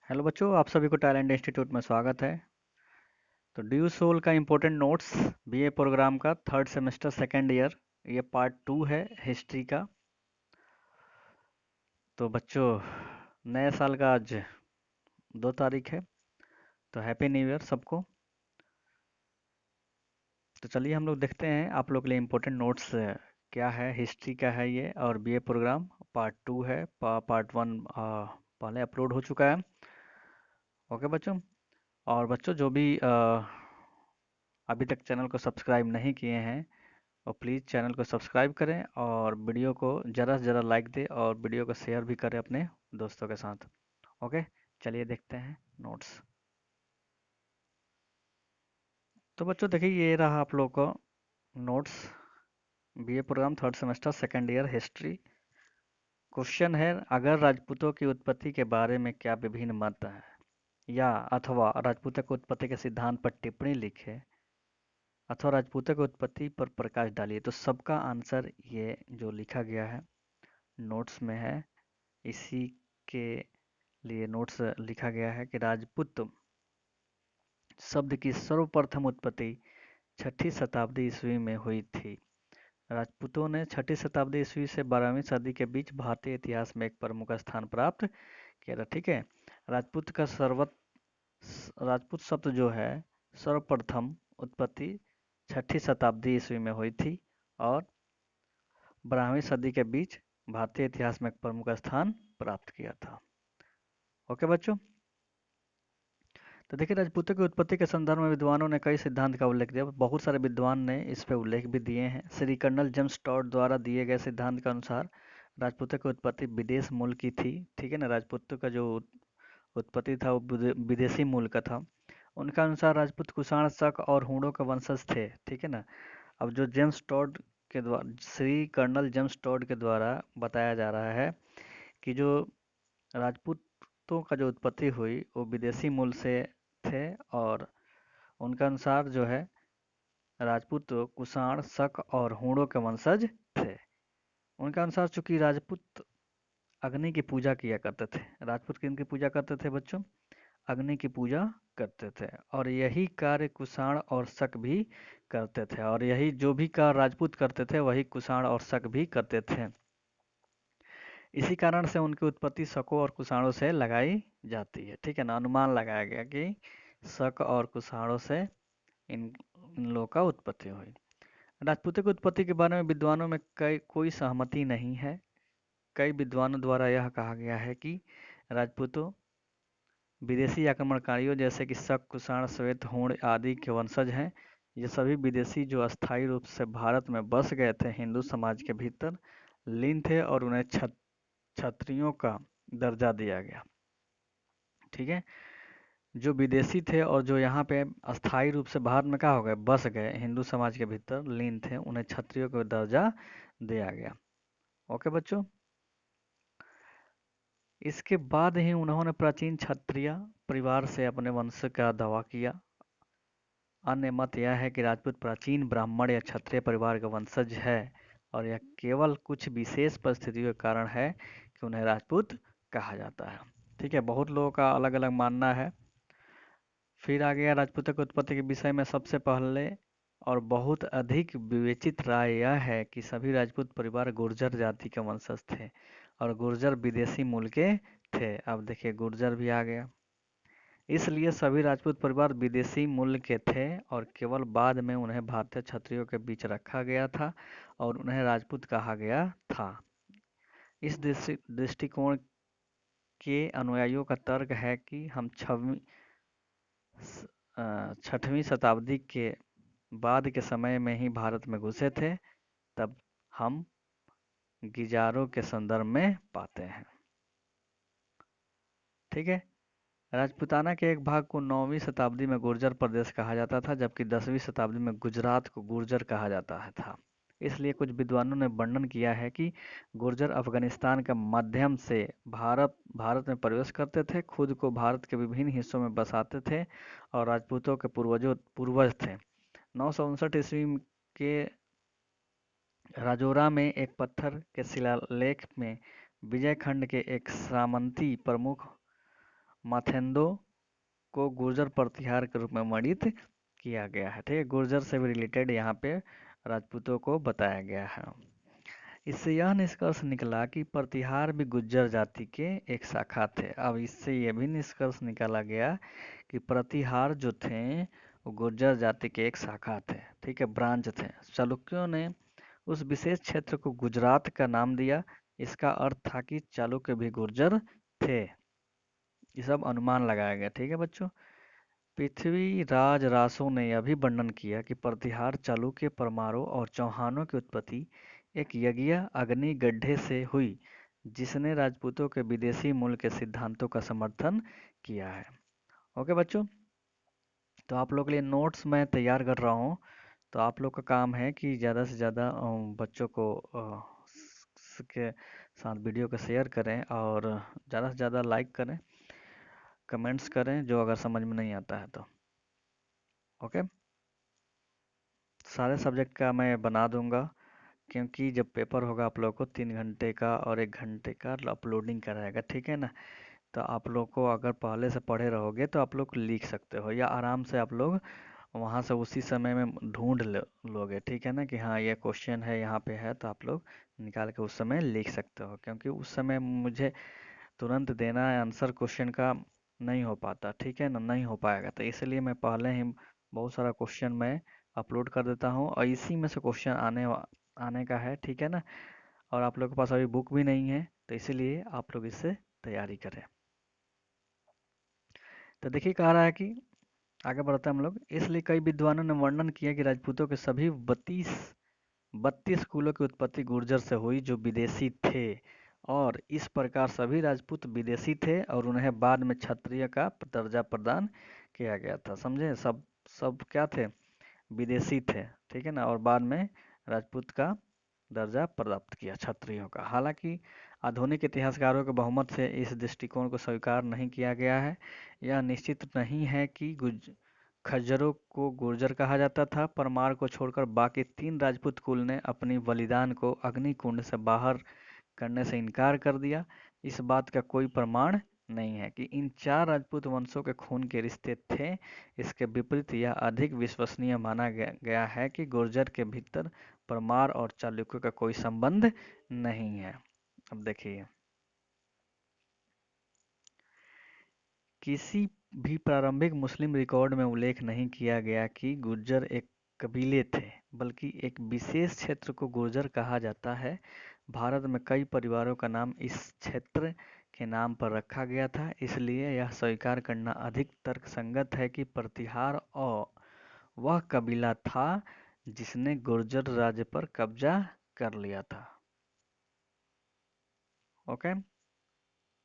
Hello बच्चों, आप सभी को टैलेंट इंस्टीट्यूट में स्वागत है। तो ड्यू सोल का इम्पोर्टेंट नोट्स बीए प्रोग्राम का थर्ड सेमेस्टर सेकेंड ईयर, ये पार्ट 2 है हिस्ट्री का। तो बच्चों, नए साल का आज 2 तारीख है, तो हैप्पी न्यू ईयर सबको। तो चलिए हम लोग देखते हैं आप लोग के लिए इम्पोर्टेंट नोट्स क्या है। हिस्ट्री का है ये और बीए प्रोग्राम पार्ट 2 है। पार्ट 1 पहले अपलोड हो चुका है। ओके बच्चों। और बच्चों जो भी अभी तक चैनल को सब्सक्राइब नहीं किए हैं, और प्लीज़ चैनल को सब्सक्राइब करें और वीडियो को ज़्यादा से ज़्यादा लाइक दें और वीडियो को शेयर भी करें अपने दोस्तों के साथ। ओके, चलिए देखते हैं नोट्स। तो बच्चों देखिए, ये रहा आप लोग को notes, BA programme third semester second year history. Question है, अगर राजपूतों की उत्पत्ति के बारे में क्या विभिन्न मत हैं, या अथवा राजपूतों की उत्पत्ति के सिद्धांत पर टिप्पणी लिखे, अथवा राजपूतों की उत्पत्ति पर प्रकाश डालिए। तो सबका आंसर ये जो लिखा गया है नोट्स में है, इसी के लिए नोट्स लिखा गया है कि राजपूत शब्द की सर्वप्रथम उत्पत्ति 6ठी शताब्दी ईस्वी में हुई थी। राजपूतों ने 6ठी शताब्दी ईस्वी से 12वीं सदी के बीच भारतीय इतिहास में एक प्रमुख स्थान प्राप्त किया था। ठीक है। राजपूत का सर्वत राजपूत शब्द जो है सर्वप्रथम उत्पत्ति 6ठी शताब्दी ईस्वी में हुई थी और 12वीं सदी के बीच भारतीय इतिहास में एक प्रमुख स्थान प्राप्त किया था। ओके बच्चों। तो देखिए, राजपूतों की उत्पत्ति के संदर्भ में विद्वानों ने कई सिद्धांत का उल्लेख दिया। बहुत सारे विद्वान ने इस पे उल्लेख भी दिए हैं। श्री कर्नल जेम्स टॉड द्वारा दिए गए सिद्धांत के अनुसार राजपूतों की उत्पत्ति विदेश मूल की थी। ठीक है ना, राजपूतों का जो उत्पत्ति था वो विदेशी मूल का था। उनका अनुसार राजपूत कुषाण, शक और हूणों के वंशज थे। ठीक है ना। अब जो जेम्स टॉड के द्वारा, श्री कर्नल जेम्स टॉड के द्वारा बताया जा रहा है कि जो राजपूतों का जो उत्पत्ति हुई वो विदेशी मूल से थे, और उनके अनुसार जो है राजपूत कुषाण, शक और हूणों के वंशज थे। उनके अनुसार चूंकि राजपूत अग्नि की पूजा किया करते थे। राजपूत किनकी पूजा करते थे बच्चों? अग्नि की पूजा करते थे। और यही कार्य कुषाण और शक भी करते थे, और यही जो भी कार्य राजपूत करते थे वही कुषाण और शक भी करते थे। इसी कारण से उनकी उत्पत्ति शकों और कुषाणों से लगाई जाती है। ठीक है ना, अनुमान लगाया गया कि शक और कुषाणों से इन इन लोगों का उत्पत्ति हुई। राजपूतों की उत्पत्ति के बारे में विद्वानों में कोई सहमति नहीं है। कई विद्वानों द्वारा यह कहा गया है कि राजपूतों विदेशी आक्रमणकारियों जैसे कि शक, कुषाण, श्वेत, हूण आदि के वंशज हैं। ये सभी विदेशी जो अस्थायी रूप से भारत में बस गए थे, हिंदू समाज के भीतर लीन थे और उन्हें क्षत्रियों का दर्जा दिया गया। ठीक है। जो विदेशी थे और जो यहाँ पे अस्थायी रूप से भारत में क्या हो गए, बस गए, हिंदू समाज के भीतर लीन थे, उन्हें क्षत्रियों का दर्जा दिया गया। ओके बच्चों। इसके बाद ही उन्होंने प्राचीन क्षत्रिय परिवार से अपने वंश का दावा किया। अन्य मत यह है कि राजपूत प्राचीन ब्राह्मण या क्षत्रिय परिवार का वंशज है, और यह केवल कुछ विशेष परिस्थितियों के कारण है कि उन्हें राजपूत कहा जाता है। ठीक है, बहुत लोगों का अलग अलग मानना है। फिर आ गया राजपूतों की उत्पत्ति के विषय में सबसे पहले और बहुत अधिक विवेचित राय यह है कि सभी राजपूत परिवार गुर्जर जाति के वंशज थे, और गुर्जर विदेशी मूल के थे। अब देखिए, गुर्जर भी आ गया। इसलिए सभी राजपूत परिवार विदेशी मूल के थे, और केवल बाद में उन्हें भारतीय क्षत्रियों के बीच रखा गया था और उन्हें राजपूत कहा गया था। इस दृष्टिकोण के अनुयायियों का तर्क है कि हम छठवीं शताब्दी के बाद के समय में ही भारत में घुसे थे, तब हम गिजारों के संदर्भ में पाते हैं। ठीक है। राजपूताना के एक भाग को 9वीं शताब्दी में गुर्जर प्रदेश कहा जाता था, जबकि 10वीं शताब्दी में गुजरात को गुर्जर कहा जाता था। इसलिए कुछ विद्वानों ने वर्णन किया है कि गुर्जर अफगानिस्तान के माध्यम से भारत में प्रवेश करते थे, खुद को भारत के विभिन्न हिस्सों में बसाते थे और राजपूतों के पूर्वज थे। 959 ईस्वी के राजौरा में एक पत्थर के शिलालेख में विजयखंड के एक सामंती प्रमुख माथेंदो को गुर्जर प्रतिहार के रूप में वर्णित किया गया है। ठीक है, गुर्जर से भी रिलेटेड यहाँ पे राजपूतों को बताया गया है। इससे यह निष्कर्ष निकला कि प्रतिहार भी गुर्जर जाति के एक शाखा थे। अब इससे यह भी निष्कर्ष निकाला गया कि प्रतिहार जो थे वो गुर्जर जाति के एक शाखा थे। ठीक है, ब्रांच थे। चालुक्यों ने उस विशेष क्षेत्र को गुजरात का नाम दिया। इसका अर्थ था कि चालुक्य भी गुर्जर थे। ये सब अनुमान लगाया गया। ठीक है बच्चों, पृथ्वीराज रासो ने यह भी वर्णन किया कि प्रतिहार चालुक्य, परमारों और चौहानों की उत्पत्ति एक यज्ञ अग्नि गड्ढे से हुई, जिसने राजपूतों के विदेशी मूल के सिद्धांतों का समर्थन किया है। ओके बच्चों, तो आप लोग के लिए नोट्स मैं तैयार कर रहा हूँ। तो आप लोग का काम है कि ज़्यादा से ज़्यादा बच्चों को के साथ वीडियो को शेयर करें और ज़्यादा से ज़्यादा लाइक करें, कमेंट्स करें जो अगर समझ में नहीं आता है तो। ओके, सारे सब्जेक्ट का मैं बना दूंगा, क्योंकि जब पेपर होगा आप लोग को 3 घंटे का और 1 घंटे का अपलोडिंग कराएगा। ठीक है ना, तो आप लोग को अगर पहले से पढ़े रहोगे तो आप लोग लिख सकते हो, या आराम से आप लोग वहाँ से उसी समय में ढूंढ लोगे। ठीक है ना, कि हाँ ये क्वेश्चन है यहाँ पे है, तो आप लोग निकाल के उस समय लिख सकते हो, क्योंकि उस समय मुझे तुरंत देना है आंसर क्वेश्चन का नहीं हो पाता। ठीक है ना, नहीं हो पाएगा, तो इसलिए मैं पहले ही बहुत सारा क्वेश्चन मैं अपलोड कर देता हूँ और इसी में से क्वेश्चन आने का है। ठीक है ना, और आप लोग के पास अभी बुक भी नहीं है, तो इसीलिए आप लोग इससे तैयारी करें। तो देखिए कह रहा है कि आगे बढ़ते हैं हम लोग। इसलिए कई विद्वानों ने वर्णन किया कि राजपूतों के सभी 32 कुलों की उत्पत्ति गुर्जर से हुई, जो विदेशी थे, और इस प्रकार सभी राजपूत विदेशी थे और उन्हें बाद में क्षत्रिय का दर्जा प्रदान किया गया था। समझे, सब सब क्या थे, विदेशी थे। ठीक है ना, और बाद में राजपूत का दर्जा प्राप्त किया क्षत्रियों का। हालांकि आधुनिक इतिहासकारों के बहुमत से इस दृष्टिकोण को स्वीकार नहीं किया गया है। यह निश्चित नहीं है कि खज्जरों को गुर्जर कहा जाता था। परमार को छोड़कर बाकी 3 राजपूत कुल ने अपनी बलिदान को अग्निकुंड से बाहर करने से इनकार कर दिया। इस बात का कोई प्रमाण नहीं है कि इन 4 राजपूत वंशों के खून के रिश्ते थे। इसके विपरीत यह अधिक विश्वसनीय माना गया है कि गुर्जर के भीतर परमार और चालुक्यों का कोई संबंध नहीं है। अब देखिए, किसी भी प्रारंभिक मुस्लिम रिकॉर्ड में उल्लेख नहीं किया गया कि गुर्जर एक कबीले थे, बल्कि एक विशेष क्षेत्र को गुर्जर कहा जाता है। भारत में कई परिवारों का नाम इस क्षेत्र के नाम पर रखा गया था, इसलिए यह स्वीकार करना अधिक तर्कसंगत है कि प्रतिहार और वह कबीला था जिसने गुर्जर राज्य पर कब्जा कर लिया था। ओके,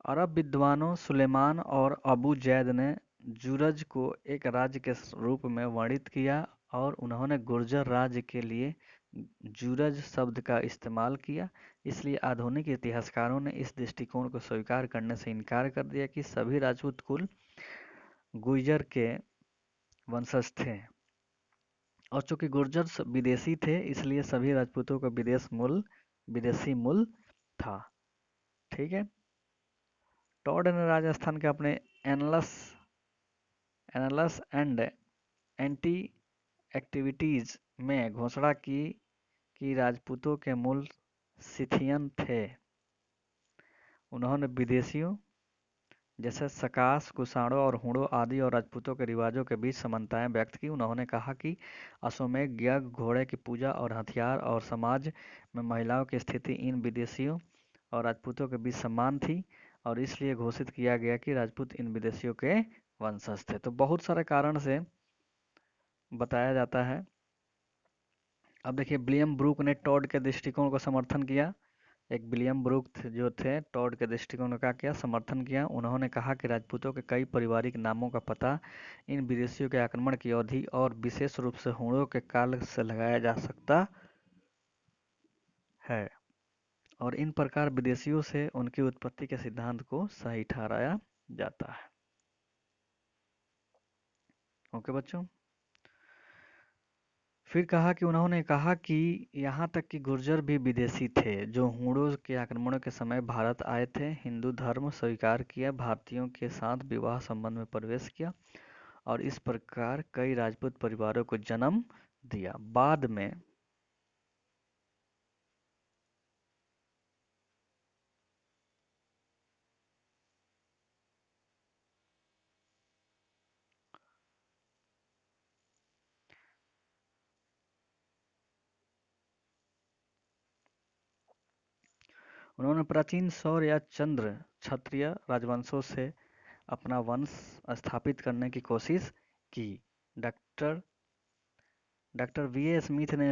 अरब विद्वानों सुलेमान और अबू जैद ने जुरज को एक राज्य के रूप में वर्णित किया और उन्होंने गुर्जर राज्य के लिए जुरज शब्द का इस्तेमाल किया। इसलिए आधुनिक इतिहासकारों ने इस दृष्टिकोण को स्वीकार करने से इनकार कर दिया कि सभी राजपूत कुल गुर्जर के वंशज थे, और चूंकि गुर्जर विदेशी थे इसलिए सभी राजपूतों का विदेशी मूल था। ठीक है, टॉड ने राजस्थान के अपने एनलस एनालस एंड एंटी एक्टिविटीज में घोषणा की कि राजपूतों के मूल सिथियन थे। उन्होंने विदेशियों जैसे सकास, कुषाणों और हूणों आदि और राजपूतों के रिवाजों के बीच समानताएं व्यक्त की। उन्होंने कहा कि अश्वमेध यज्ञ, घोड़े की पूजा और हथियार और समाज में महिलाओं की स्थिति इन विदेशियों और राजपूतों के बीच समान थी, और इसलिए घोषित किया गया कि राजपूत इन विदेशियों के वंशज थे। तो बहुत सारे कारण से बताया जाता है। अब देखिए, विलियम ब्रूक ने टॉड के दृष्टिकोण को समर्थन किया। एक विलियम ब्रूक जो थे, टॉड के दृष्टिकोण का क्या समर्थन किया। उन्होंने कहा कि राजपूतों के कई पारिवारिक नामों का पता इन विदेशियों के आक्रमण की अवधि और विशेष रूप से हूणों के काल से लगाया जा सकता है, और इन प्रकार विदेशियों से उनकी उत्पत्ति के सिद्धांत को सही ठहराया जाता है। ओके बच्चों, फिर कहा कि उन्होंने कहा कि यहाँ तक कि गुर्जर भी विदेशी थे जो हूणों के आक्रमणों के समय भारत आए थे, हिंदू धर्म स्वीकार किया, भारतीयों के साथ विवाह संबंध में प्रवेश किया और इस प्रकार कई राजपूत परिवारों को जन्म दिया। बाद में उन्होंने प्राचीन सौर या चंद्र क्षत्रिय राजवंशों से अपना वंश स्थापित करने की कोशिश की। Doctor doctor V A Smith ने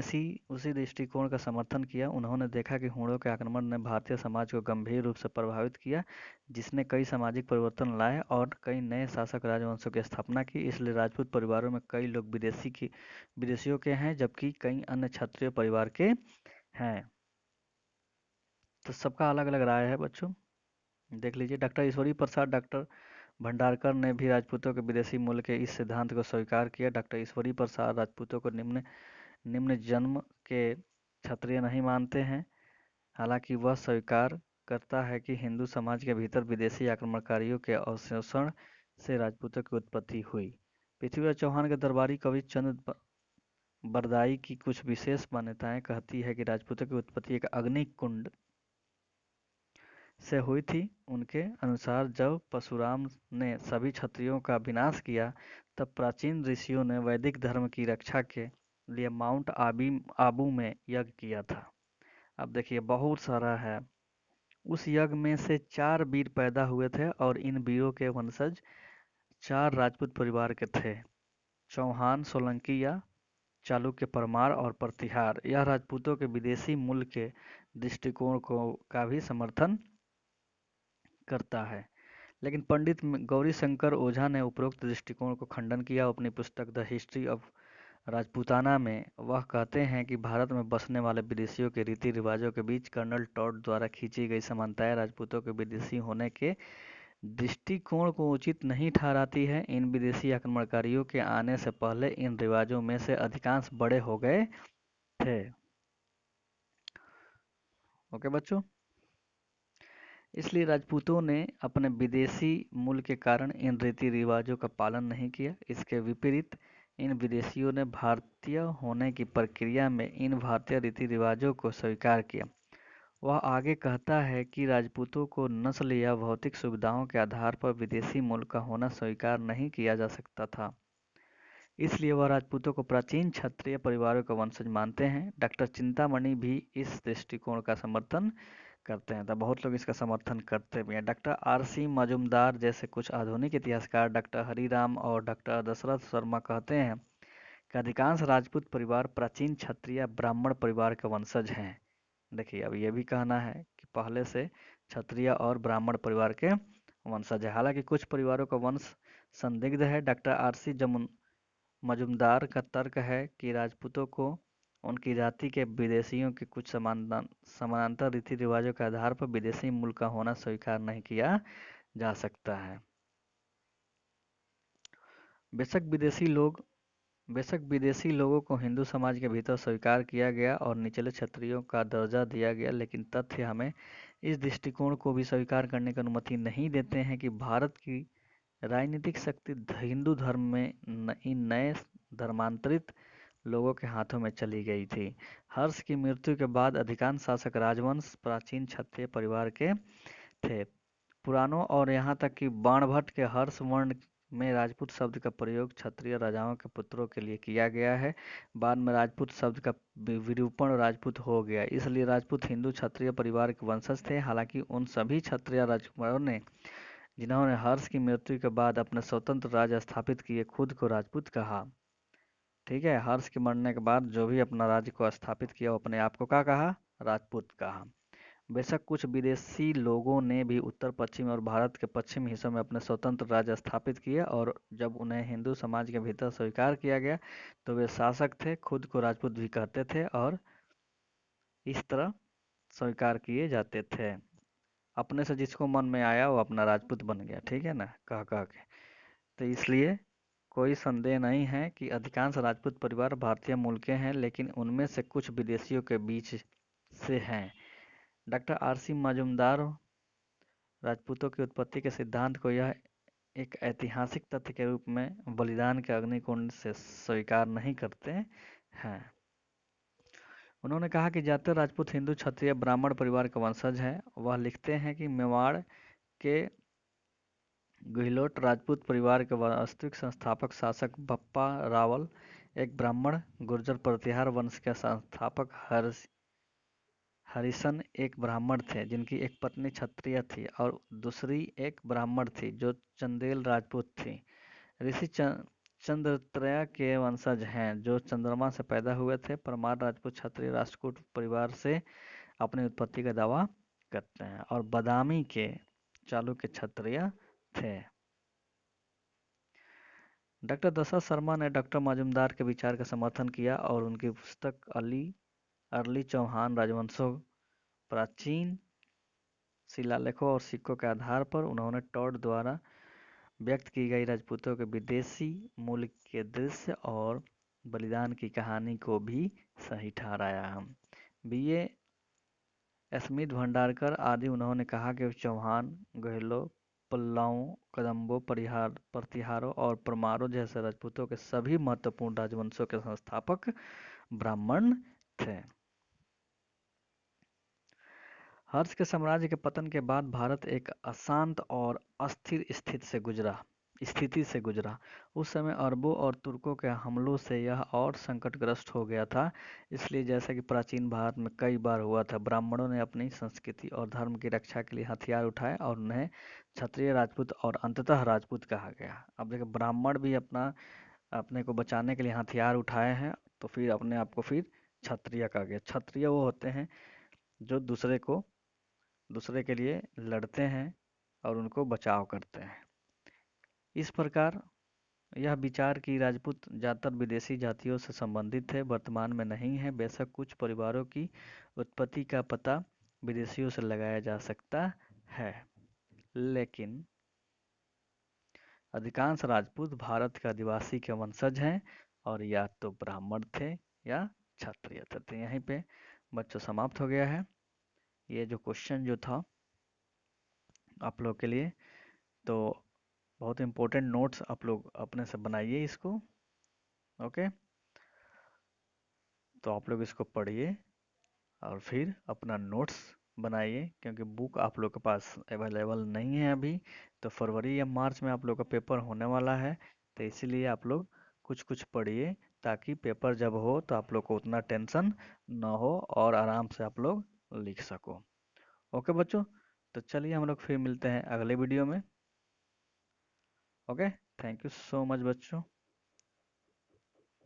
उसी दृष्टिकोण का समर्थन किया। उन्होंने देखा कि हूणों के आक्रमण ने भारतीय समाज को गंभीर रूप से प्रभावित किया, जिसने कई सामाजिक परिवर्तन लाए और कई नए शासक राजवंशों की स्थापना की। इसलिए राजपूत परिवारों में कई लोग विदेशियों के हैं, जबकि कई अन्य क्षत्रिय परिवार के हैं। तो सबका अलग अलग राय है बच्चों, देख लीजिए। डॉक्टर ईश्वरी प्रसाद, डॉक्टर भंडारकर ने भी राजपूतों के विदेशी मूल के इस सिद्धांत को स्वीकार किया। डॉक्टर ईश्वरी प्रसाद राजपूतों को निम्न निम्न जन्म के क्षत्रिय नहीं मानते हैं, हालांकि वह स्वीकार करता है कि हिंदू समाज के भीतर विदेशी आक्रमणकारियों के अवशोषण से राजपूतों की उत्पत्ति हुई। पृथ्वीराज चौहान के दरबारी कवि चंद बरदाई की कुछ विशेष मान्यताएं कहती है कि राजपूतों की उत्पत्ति एक अग्नि कुंड से हुई थी। उनके अनुसार जब परशुराम ने सभी क्षत्रियों का विनाश किया, तब प्राचीन ऋषियों ने वैदिक धर्म की रक्षा के लिए माउंट आबू में यज्ञ किया था। अब देखिए बहुत सारा है। उस यज्ञ में से 4 वीर पैदा हुए थे और इन वीरों के वंशज 4 राजपूत परिवार के थे: चौहान, सोलंकी या चालुक्य, परमार और प्रतिहार। यह राजपूतों के विदेशी मूल के दृष्टिकोण को का भी समर्थन करता है। लेकिन पंडित गौरीशंकर ओझा ने उपरोक्त दृष्टिकोण को खंडन किया। अपनी पुस्तक द हिस्ट्री ऑफ राजपूताना में वह कहते हैं कि भारत में बसने वाले विदेशियों के रीति रिवाजों के बीच कर्नल टॉड द्वारा खींची गई समानताएं राजपूतों के विदेशी होने के दृष्टिकोण को उचित नहीं ठहराती है। इन विदेशी आक्रमणकारियों के आने से पहले इन रिवाजों में से अधिकांश बड़े हो गए थे। ओके बच्चों, इसलिए राजपूतों ने अपने विदेशी मूल के कारण इन रीति रिवाजों का पालन नहीं किया। इसके विपरीत इन विदेशियों ने भारतीय होने की प्रक्रिया में इन भारतीय रीति रिवाजों को स्वीकार किया। वह आगे कहता है कि राजपूतों को नस्ल या भौतिक सुविधाओं के आधार पर विदेशी मूल का होना स्वीकार नहीं किया जा सकता था, इसलिए वह राजपूतों को प्राचीन क्षत्रिय परिवारों का वंशज मानते हैं। डॉक्टर चिंतामणि भी इस दृष्टिकोण का समर्थन करते हैं, तो बहुत लोग इसका समर्थन करते भी हैं। डॉक्टर आर सी मजूमदार जैसे कुछ आधुनिक इतिहासकार डॉक्टर हरिराम और डॉक्टर दशरथ शर्मा कहते हैं कि अधिकांश राजपूत परिवार प्राचीन क्षत्रिय ब्राह्मण परिवार के वंशज हैं। देखिए, अब ये भी कहना है कि पहले से क्षत्रिय और ब्राह्मण परिवार के वंशज है। हालांकि कुछ परिवारों का वंश संदिग्ध है। डॉक्टर आर सी मजूमदार का तर्क है कि राजपूतों को उनकी जाति के विदेशियों के कुछ समानांतर रीति रिवाजों के आधार पर विदेशी मूल का होना स्वीकार नहीं किया जा सकता है। बेशक विदेशी लोग बेशक विदेशी लोगों को हिंदू समाज के भीतर स्वीकार किया गया और निचले क्षत्रियों का दर्जा दिया गया, लेकिन तथ्य हमें इस दृष्टिकोण को भी स्वीकार करने की अनुमति नहीं देते हैं कि भारत की राजनीतिक शक्ति हिंदू धर्म में इन नए धर्मांतरित लोगों के हाथों में चली गई थी। हर्ष की मृत्यु के बाद अधिकांश शासक राजवंश प्राचीन क्षत्रिय परिवार के थे। पुराणों और यहाँ तक कि बाणभट्ट के हर्ष वर्ण में राजपूत शब्द का प्रयोग क्षत्रिय राजाओं के पुत्रों के लिए किया गया है। बाद में राजपूत शब्द का विरूपण राजपूत हो गया, इसलिए राजपूत हिंदू क्षत्रिय परिवार के वंशज थे। हालांकि उन सभी क्षत्रिय राजकुमारों ने जिन्होंने हर्ष की मृत्यु के बाद अपने स्वतंत्र राज्य स्थापित किए, खुद को राजपूत कहा। ठीक है, हर्ष के मरने के बाद जो भी अपना राज्य को स्थापित किया वो अपने आप को क्या कहा? राजपूत कहा। बेशक कुछ विदेशी लोगों ने भी उत्तर पश्चिम और भारत के पश्चिमी हिस्सों में अपने स्वतंत्र राज्य स्थापित किए और जब उन्हें हिंदू समाज के भीतर स्वीकार किया गया तो वे शासक थे, खुद को राजपूत भी कहते थे और इस तरह स्वीकार किए जाते थे। अपने से जिसको मन में आया वो अपना राजपूत बन गया, ठीक है ना, कह कह के। तो इसलिए कोई संदेह नहीं है कि अधिकांश राजपूत परिवार भारतीय मूल के हैं, लेकिन उनमें से कुछ विदेशियों के बीच से हैं। डॉक्टर आर सी मजूमदार राजपूतों की उत्पत्ति के सिद्धांत को यह एक ऐतिहासिक तथ्य के रूप में बलिदान के अग्निकुंड से स्वीकार नहीं करते हैं। उन्होंने कहा कि ज्यादातर राजपूत हिंदू क्षत्रिय ब्राह्मण परिवार के वंशज हैं। वह लिखते हैं कि मेवाड़ के गहलोत राजपूत परिवार के वास्तविक संस्थापक शासक बप्पा रावल एक ब्राह्मण गुर्जर प्रतिहार वंश के संस्थापक हरिसन एक ब्राह्मण थे जिनकी एक पत्नी क्षत्रिय थी और दूसरी एक ब्राह्मण थी जो चंदेल राजपूत थी। ऋषि चंद्रत्रय के वंशज हैं जो चंद्रमा से पैदा हुए थे। परमार राजपूत क्षत्रिय राष्ट्रकूट परिवार से अपनी उत्पत्ति का दावा करते हैं और बादामी के चालुक्य क्षत्रिय थे। डॉक्टर दशरथ शर्मा ने डॉक्टर मजूमदार के विचार का समर्थन किया और उनकी पुस्तक अर्ली चौहान राजवंशों प्राचीन शिलालेखों और सिक्कों के आधार पर उन्होंने टॉड द्वारा व्यक्त की गई राजपूतों के विदेशी मूल के दृश्य और बलिदान की कहानी को भी सही ठहराया। बी.ए. स्मिथ भंडारकर आदि उन्होंने कहा कि चौहान, गहलों, पल्लवों, कदंबों, प्रतिहारों और परमारों जैसे राजपूतों के सभी महत्वपूर्ण राजवंशों के संस्थापक ब्राह्मण थे। हर्ष के साम्राज्य के पतन के बाद भारत एक अशांत और अस्थिर स्थिति से गुजरा। उस समय अरबों और तुर्कों के हमलों से यह और संकटग्रस्त हो गया था। इसलिए जैसा कि प्राचीन भारत में कई बार हुआ था, ब्राह्मणों ने अपनी संस्कृति और धर्म की रक्षा के लिए हथियार उठाए और उन्हें क्षत्रिय, राजपूत और अंततः राजपूत कहा गया। अब देखिए, ब्राह्मण भी अपने को बचाने के लिए हथियार उठाए हैं, तो फिर अपने आप को फिर क्षत्रिय कहा गया। क्षत्रिय वो होते हैं जो दूसरे के लिए लड़ते हैं और उनको बचाव करते हैं। इस प्रकार यह विचार कि राजपूत ज़्यादातर विदेशी जातियों से संबंधित थे वर्तमान में नहीं है। बेशक कुछ परिवारों की उत्पत्ति का पता विदेशियों से लगाया जा सकता है, लेकिन अधिकांश राजपूत भारत के आदिवासी के वंशज हैं और या तो ब्राह्मण थे या क्षत्रिय थे। तो यहीं पे बच्चों समाप्त हो गया है ये जो क्वेश्चन जो था आप लोग के लिए। तो बहुत इम्पोर्टेंट नोट्स आप लोग अपने से बनाइए इसको। ओके, तो आप लोग इसको पढ़िए और फिर अपना नोट्स बनाइए, क्योंकि बुक आप लोग के पास अवेलेबल नहीं है अभी। तो फरवरी या मार्च में आप लोग का पेपर होने वाला है, तो इसीलिए आप लोग कुछ कुछ पढ़िए ताकि पेपर जब हो तो आप लोग को उतना टेंशन ना हो और आराम से आप लोग लिख सको। ओके बच्चों, तो चलिए हम लोग फिर मिलते हैं अगले वीडियो में। Okay, thank you so much बच्चों।